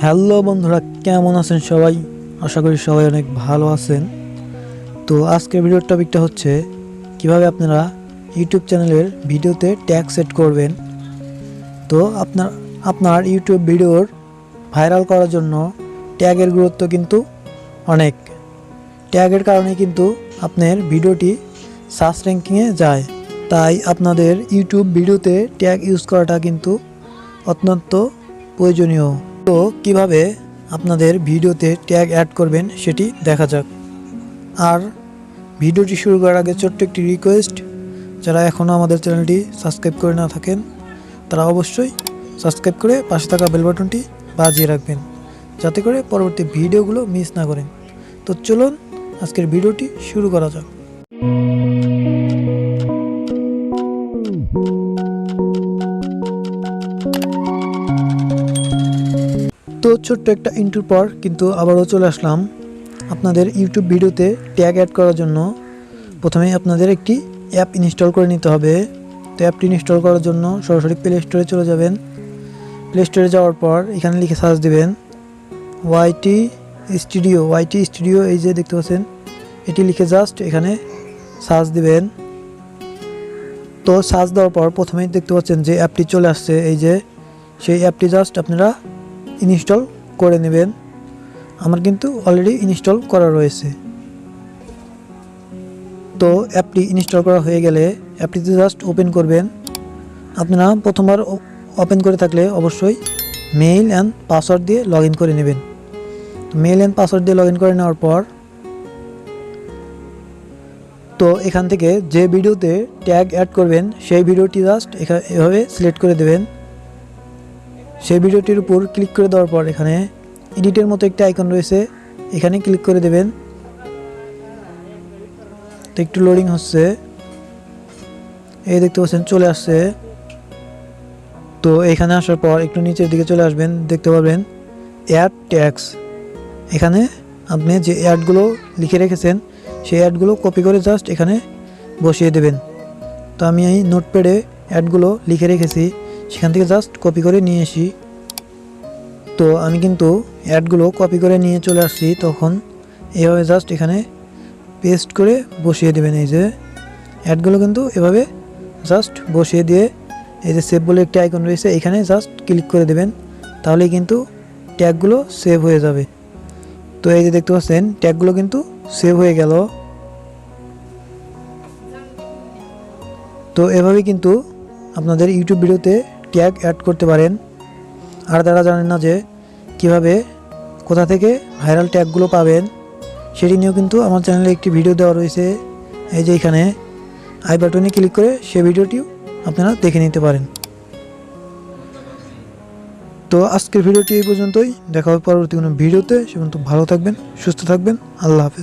Hello বন্ধুরা, কেমন আছেন সবাই? আশা করি সবাই অনেক ভালো আছেন। তো আজকের ভিডিওর টপিকটা হচ্ছে কিভাবে আপনারা ইউটিউব চ্যানেলের ভিডিওতে ট্যাগ সেট করবেন। তো আপনার ইউটিউব ভিডিওর ভাইরাল করার জন্য ট্যাগের গুরুত্ব কিন্তু অনেক। ট্যাগের কারণে কিন্তু আপনার ভিডিওটি সার্চ র্যাঙ্কিংয়ে যায়। তাই আপনাদের ইউটিউব ভিডিওতে ট্যাগ ইউজ করাটা কিন্তু অত্যন্ত প্রয়োজনীয়। তো কিভাবে আপনাদের ভিডিওতে ট্যাগ অ্যাড করবেন সেটি দেখা যাক। আর ভিডিওটি শুরু করার আগে ছোট্ট একটি রিকোয়েস্ট, যারা এখনও আমাদের চ্যানেলটি সাবস্ক্রাইব করে না থাকেন তারা অবশ্যই সাবস্ক্রাইব করে পাশে থাকা বেল বাটনটি বাজিয়ে রাখবেন, যাতে করে পরবর্তী ভিডিওগুলো মিস না করেন। তো চলুন আজকের ভিডিওটি শুরু করা যাক। তো ছোট্ট একটা ইন্ট্রোর পর কিন্তু আবারও চলে আসলাম আপনাদের ইউটিউব ভিডিওতে ট্যাগ অ্যাড করার জন্য। প্রথমেই আপনাদের একটি অ্যাপ ইনস্টল করে নিতে হবে। তো অ্যাপটি ইনস্টল করার জন্য সরাসরি প্লে স্টোরে চলে যাবেন। প্লে স্টোরে যাওয়ার পর এখানে লিখে সার্চ দেবেন ওয়াইটি স্টুডিও। এই যে দেখতে পাচ্ছেন, এটি লিখে জাস্ট এখানে সার্চ দিবেন। তো সার্চ দেওয়ার পর প্রথমেই দেখতে পাচ্ছেন যে অ্যাপটি চলে আসছে। এই যে সেই অ্যাপটি জাস্ট আপনারা ইনস্টল করে নেবেন। আমার কিন্তু অলরেডি ইনস্টল করা রয়েছে। তো অ্যাপটি ইনস্টল করা হয়ে গেলে অ্যাপটিতে জাস্ট ওপেন করবেন। আপনারা প্রথমবার ওপেন করে থাকলে অবশ্যই মেইল অ্যান্ড পাসওয়ার্ড দিয়ে লগ ইন করে নেবেন। মেইল অ্যান্ড পাসওয়ার্ড দিয়ে লগ ইন করে নেওয়ার পর তো এখান থেকে যে ভিডিওতে ট্যাগ অ্যাড করবেন সেই ভিডিওটি জাস্ট এভাবে সিলেক্ট করে দেবেন। সেই ভিডিওটির উপর ক্লিক করে দেওয়ার পর এখানে এডিটের মতো একটা আইকন রয়েছে, এখানে ক্লিক করে দেবেন। তো একটু লোডিং হচ্ছে, এই দেখতে পাচ্ছেন চলে আসছে। তো এখানে আসার পর একটু নিচের দিকে চলে আসবেন, দেখতে পাবেন অ্যাড ট্যাগস। এখানে আপনি যে অ্যাডগুলো লিখে রেখেছেন সেই অ্যাডগুলো কপি করে জাস্ট এখানে বসিয়ে দেবেন। তো আমি এই নোটপ্যাডে অ্যাডগুলো লিখে রেখেছি, সেখান থেকে জাস্ট কপি করে নিয়ে আসি। তো আমি কিন্তু অ্যাডগুলো কপি করে নিয়ে চলে আসছি। তখন এভাবে জাস্ট এখানে পেস্ট করে বসিয়ে দেবেন। এই যে অ্যাডগুলো কিন্তু এভাবে জাস্ট বসিয়ে দিয়ে এই যে সেভ বলে একটি আইকন রয়েছে, এখানে জাস্ট ক্লিক করে দেবেন। তাহলেই কিন্তু ট্যাগগুলো সেভ হয়ে যাবে। তো এই যে দেখতে পাচ্ছেন ট্যাগগুলো কিন্তু সেভ হয়ে গেল। তো এভাবে কিন্তু আপনাদের ইউটিউব ভিডিওতে ট্যাগ অ্যাড করতে পারেন। আর যারা জানেন না যে কিভাবে কোথা থেকে ভাইরাল ট্যাগগুলো পাবেন, সেটি নিয়েও কিন্তু আমার চ্যানেলে একটি ভিডিও দেওয়া রয়েছে। এই যে এখানে আই বাটনে ক্লিক করে সে ভিডিওটিও আপনারা দেখে নিতে পারেন। তো আজকের ভিডিওটি এই পর্যন্তই। দেখা হবে পরবর্তী কোনো ভিডিওতে। সে পর্যন্ত ভালো থাকবেন, সুস্থ থাকবেন। আল্লাহ হাফেজ।